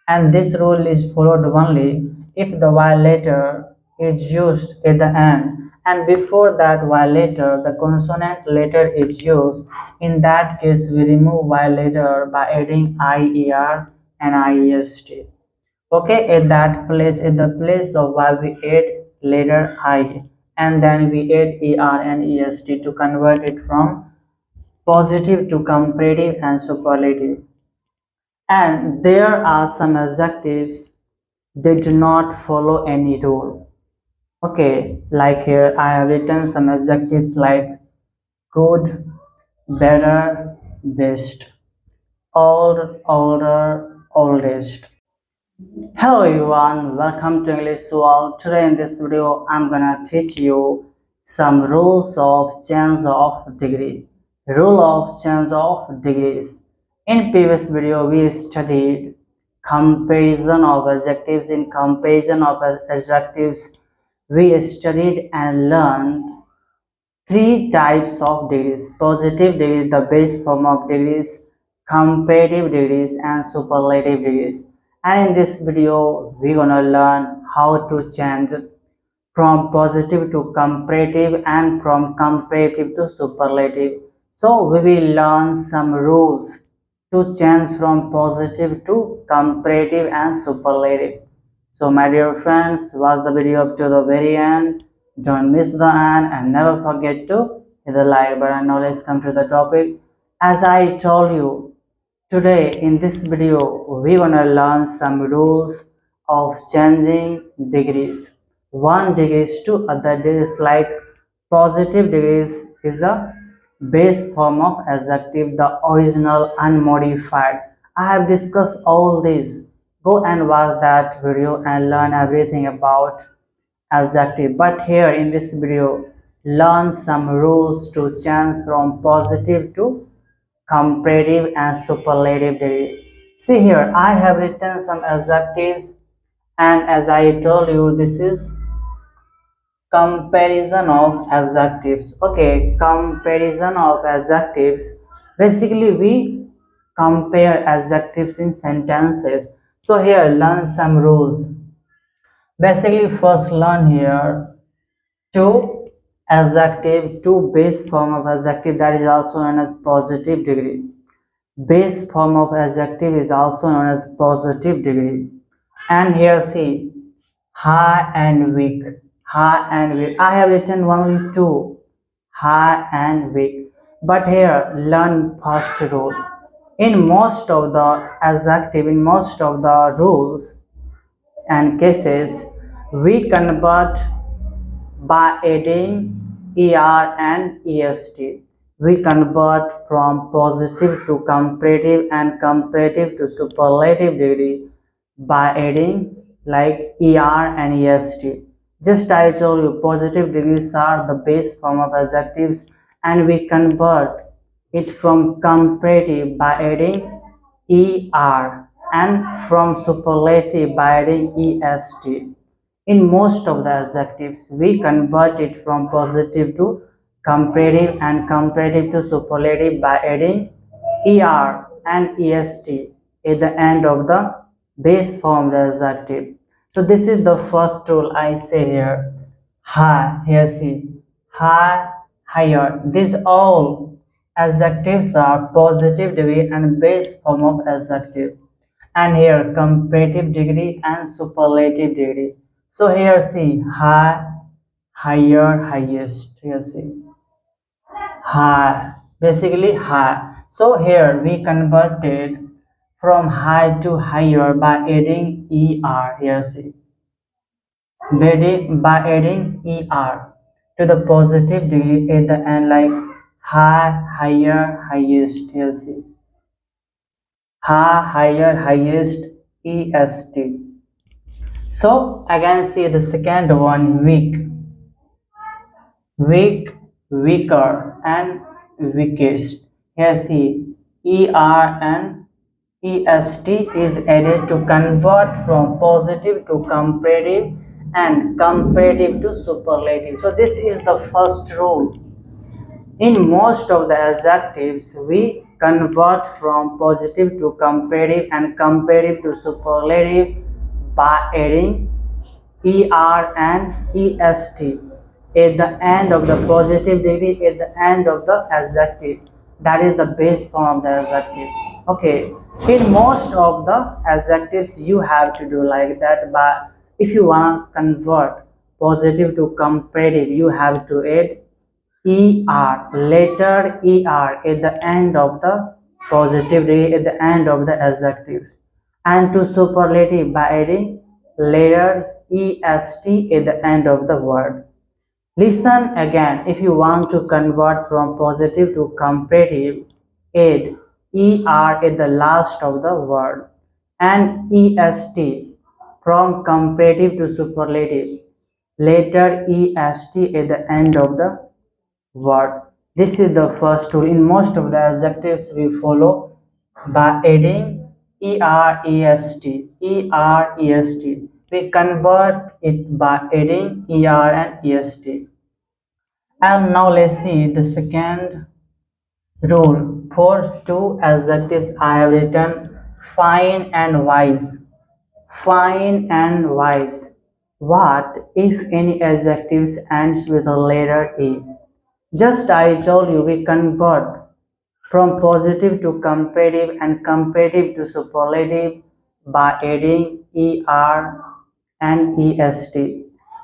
and this rule is followed only if the Y letter is used at the end and before that Y letter the consonant letter is used. In that case we remove Y letter by adding IER and IEST. Okay, at that place, at the place of Y we add letter I and then we add ER and EST to convert it from positive to comparative and superlative. And there are some adjectives they do not follow any rule. Okay, like here I have written some adjectives like good, better, best, old, older, oldest. Hello everyone, welcome to English World. Today in this video I'm gonna teach you some rules of change of degree. Rule of change of degrees. In previous video we studied comparison of adjectives. In comparison of adjectives we studied and learned three types of degrees: positive degrees, the base form of degrees, comparative degrees, and superlative degrees. And in this video we're gonna learn how to change from positive to comparative and from comparative to superlative. So we will learn some rules to change from positive to comparative and superlative. So my dear friends, watch the video up to the very end. Don't miss the end and never forget to hit the like button. Now let's come to the topic. As I told you, today in this video we're gonna learn some rules of changing degrees. One degrees to other degrees, like positive degrees is a base form of adjective, the original unmodified. I have discussed all this. Go and watch that video and learn everything about adjective. But here in this video learn some rules to change from positive to comparative and superlative degree. See here I have written some adjectives, and as I told you this is comparison of adjectives. Okay, comparison of adjectives. Basically we compare adjectives in sentences. So here learn some rules. Basically first learn here to adjective, to base form of adjective, that is also known as positive degree. Base form of adjective is also known as positive degree. And here see high and weak. High and weak. I have written only two, high and weak. But here learn first rule. In most of the adjective, in most of the rules and cases, we convert by adding ER and EST. We convert from positive to comparative and comparative to superlative degree by adding like ER and EST. Just I told you positive degrees are the base form of adjectives, and we convert it from comparative by adding ER and from superlative by adding EST. In most of the adjectives we convert it from positive to comparative and comparative to superlative by adding ER and EST at the end of the base form of the adjective. So this is the first rule I say here. High, here see, high, higher. These all adjectives are positive degree and base form of adjective. And here comparative degree and superlative degree. So here see high, higher, highest. Here see high, basically high. So here we converted from high to higher by adding ER. Here see by adding ER to the positive degree at the end, like high, higher, highest. Here see high, higher, highest, EST. So again see the second one, weak, weak, weaker, and weakest. Here see ER and EST is added to convert from positive to comparative and comparative to superlative. So this is the first rule. In most of the adjectives we convert from positive to comparative and comparative to superlative by adding er and est at the end of the positive degree at the end of the adjective. That is the base form of the adjective. Okay, in most of the adjectives you have to do like that, but if you want to convert positive to comparative you have to add letter at the end of the positive degree at the end of the adjectives, and to superlative by adding letter est at the end of the word. Listen again. If you want to convert from positive to comparative, add at the last of the word and est from comparative to superlative, letter est at the end of the word. This is the first rule. In most of the adjectives we follow by adding est. We convert it by adding and est. And now let's see the second rule. For two adjectives I have written fine and wise. Fine and wise. What if any adjectives ends with a letter E? Just I told you we convert from positive to comparative and comparative to superlative by adding er and est.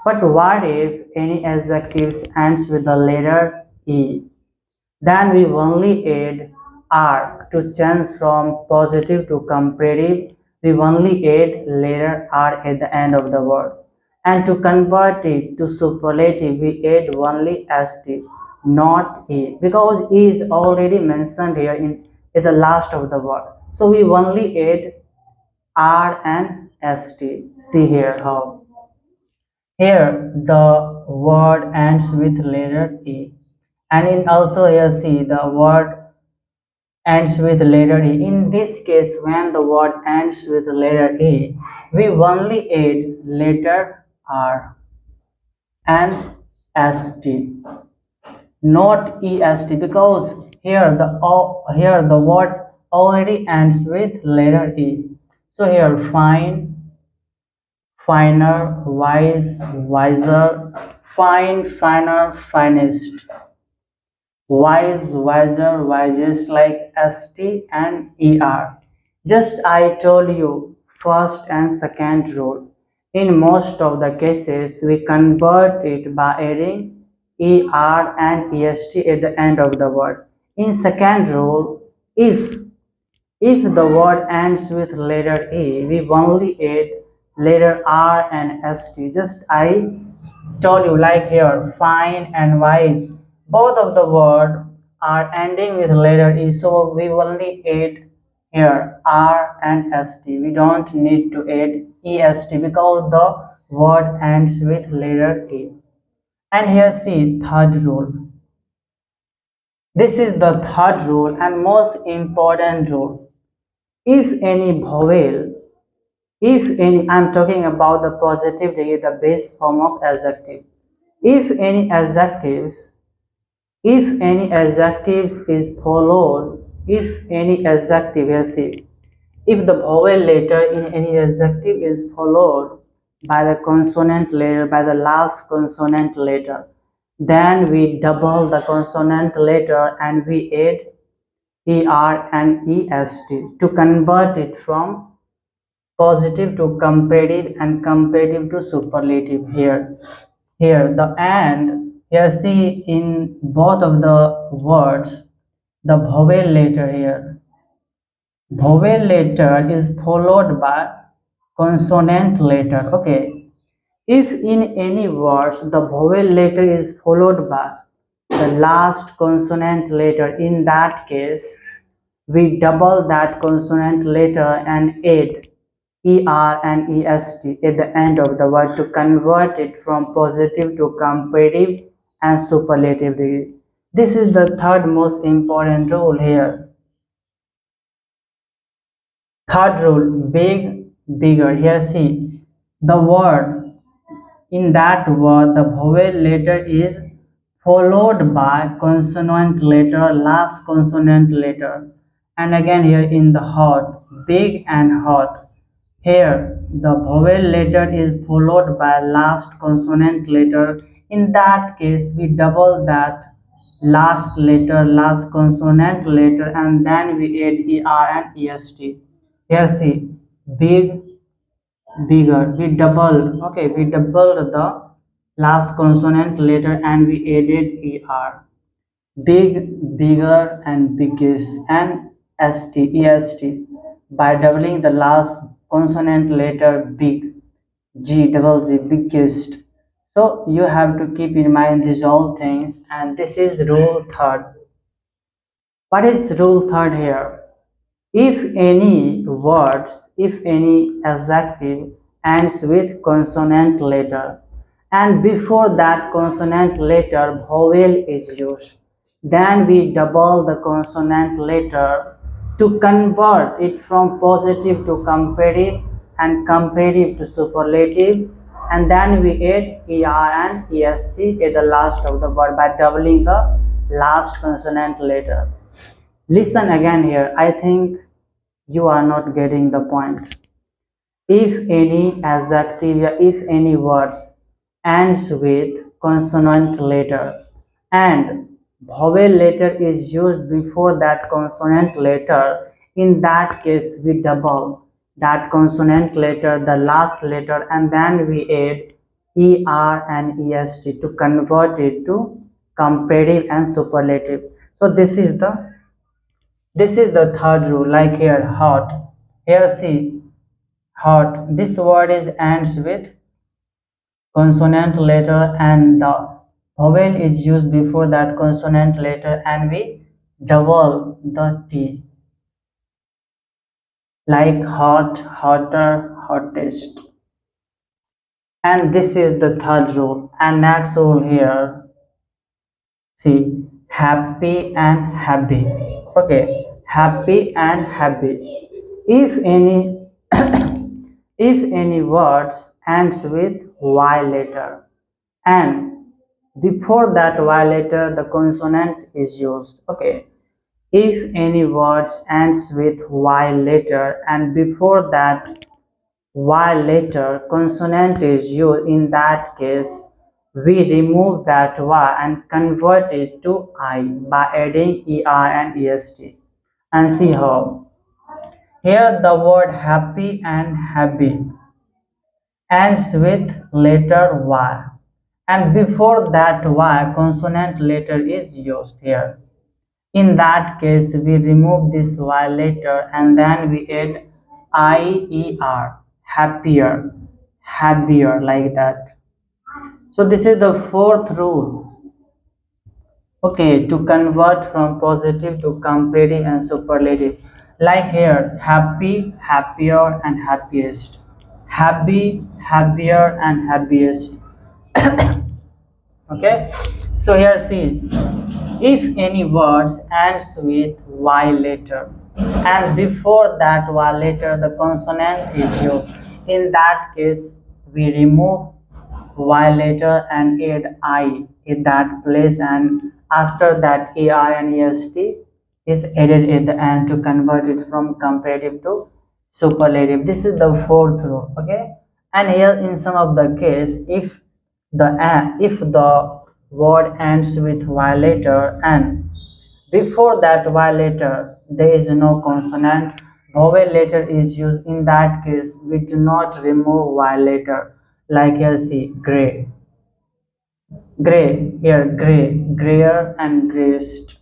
But what if any adjectives ends with the letter E? Then we only add r to change from positive to comparative. We only add letter r at the end of the word. And to convert it to superlative, we add only st, not e, because e is already mentioned here at the last of the word. So we only add r and st. See here how. Here the word ends with letter E, and in also here see the word ends with letter E. In this case, when the word ends with letter E, we only add letter R and ST, not EST, because here the word already ends with letter E. So here fine, finer, wise, wiser, fine, finer, finest, wise, wiser, wisest, like st and er. Just I told you first and second rule. In most of the cases we convert it by adding er and est at the end of the word. In second rule, if the word ends with letter E, we only add letter R and ST. Just I told you like here, fine and wise. Both of the word are ending with letter E, so we only add here R and ST. We don't need to add EST because the word ends with letter E. And here see third rule. This is the third rule and most important rule. If any vowel, I'm talking about the positive degree, the base form of adjective. If any adjectives is followed, if any adjective, here see, if the vowel letter in any adjective is followed by the consonant letter, by the last consonant letter, then we double the consonant letter and we add er and est to convert it from positive to comparative and comparative to superlative. Here the and, here see in both of the words the vowel letter here, vowel letter is followed by consonant letter. Okay, if in any words the vowel letter is followed by the last consonant letter, in that case we double that consonant letter and add er and est at the end of the word to convert it from positive to comparative and superlative degree. This is the third most important rule here. Third rule, big, bigger. Here see, the word, in that word the vowel letter is followed by consonant letter, last consonant letter. And again here in the hot, big and hot. Here the vowel letter is followed by last consonant letter. In that case we double that last letter, last consonant letter, and then we add er and est. Here see, big, bigger, we doubled, okay, we doubled the last consonant letter and we added er. Big, bigger, and biggest, and est by doubling the last consonant letter big, g double g, biggest. So you have to keep in mind these all things, and this is rule third. What is rule third here? If any words, if any adjective ends with consonant letter and before that consonant letter vowel is used, then we double the consonant letter to convert it from positive to comparative and comparative to superlative, and then we add er and est at the last of the word by doubling the last consonant letter. Listen again here. I think you are not getting the point. If any adjective, if any words ends with consonant letter and vowel letter is used before that consonant letter, in that case we double that consonant letter, the last letter, and then we add er and est to convert it to comparative and superlative. So this is the third rule. Like here hot, here see hot, this word is ends with consonant letter and the vowel is used before that consonant letter and we double the t, like hot, hotter, hottest. And this is the third rule. And next rule here, see, happy and happy. Okay, happy and happy. If any if any words ends with y letter and before that y letter the consonant is used. Okay, if any words ends with y letter and before that y letter consonant is used, in that case we remove that y and convert it to I by adding er and est. And see how here the word happy and happy ends with letter y and before that y consonant letter is used here. In that case we remove this y letter and then we add ier, happier, happier, like that. So this is the fourth rule, okay, to convert from positive to comparative and superlative. Like here happy, happier, and happiest, happy, happier, and happiest. Okay, so here see, if any words ends with y letter and before that y letter the consonant is used, in that case we remove y letter and add I in that place, and after that er and est is added at the end to convert it from comparative to superlative. This is the fourth rule. Okay, and here in some of the case if the word ends with y letter and before that y letter there is no consonant, vowel letter is used, in that case we do not remove y letter. Like here see gray, gray, here gray, grayer, and grayest.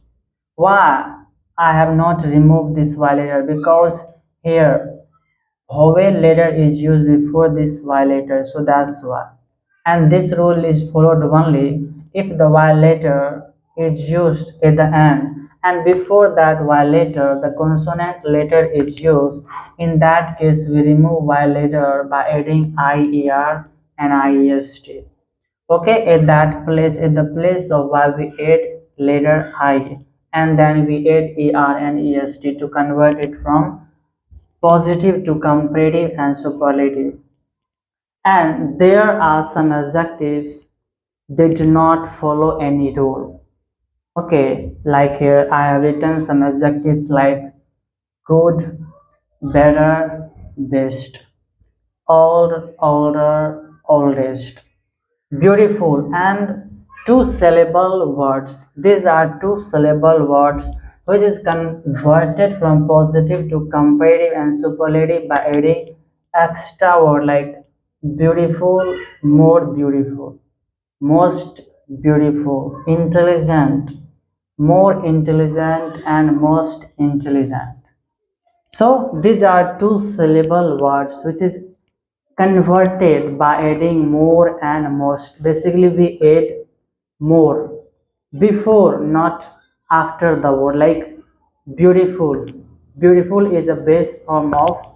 Why I have not removed this y letter? Because here vowel letter is used before this y letter, so that's why. And this rule is followed only if the y letter is used at the end and before that y letter the consonant letter is used. In that case we remove y letter by adding ier and iest. Okay, at that place, at the place of y we add letter I and then we add er and est to convert it from positive to comparative and superlative. And there are some adjectives they do not follow any rule. Okay, like here I have written some adjectives like good, better, best, old, older, oldest, beautiful, and two syllable words. These are two syllable words which is converted from positive to comparative and superlative by adding extra word like beautiful, more beautiful, most beautiful, intelligent, more intelligent, and most intelligent. So these are two syllable words which is converted by adding more and most. Basically we add more before, not after the word, like beautiful. Beautiful is a base form of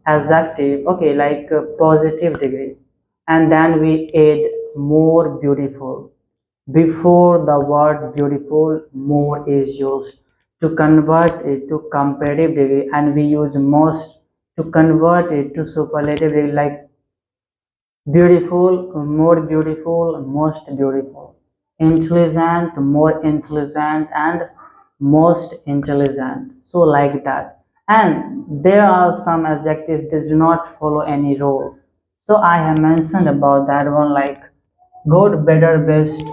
adjective, okay, like positive degree, and then we add more beautiful. Before the word beautiful, more is used to convert it to comparative degree, and we use most to convert it to superlative degree, like beautiful, more beautiful, most beautiful, intelligent, more intelligent, and most intelligent. So like that. And there are some adjectives that do not follow any rule. So I have mentioned about that one, like good, better, best,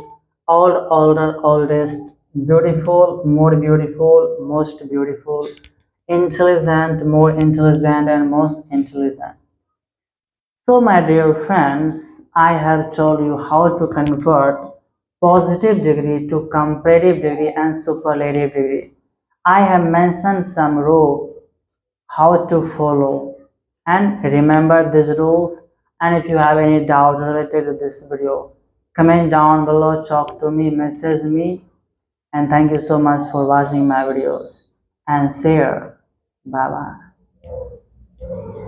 old, older, oldest, beautiful, more beautiful, most beautiful, intelligent, more intelligent, and most intelligent. So my dear friends, I have told you how to convert positive degree to comparative degree and superlative degree. I have mentioned some rules how to follow, and remember these rules. And if you have any doubt related to this video, comment down below, talk to me, message me, and thank you so much for watching my videos and share. Bye bye.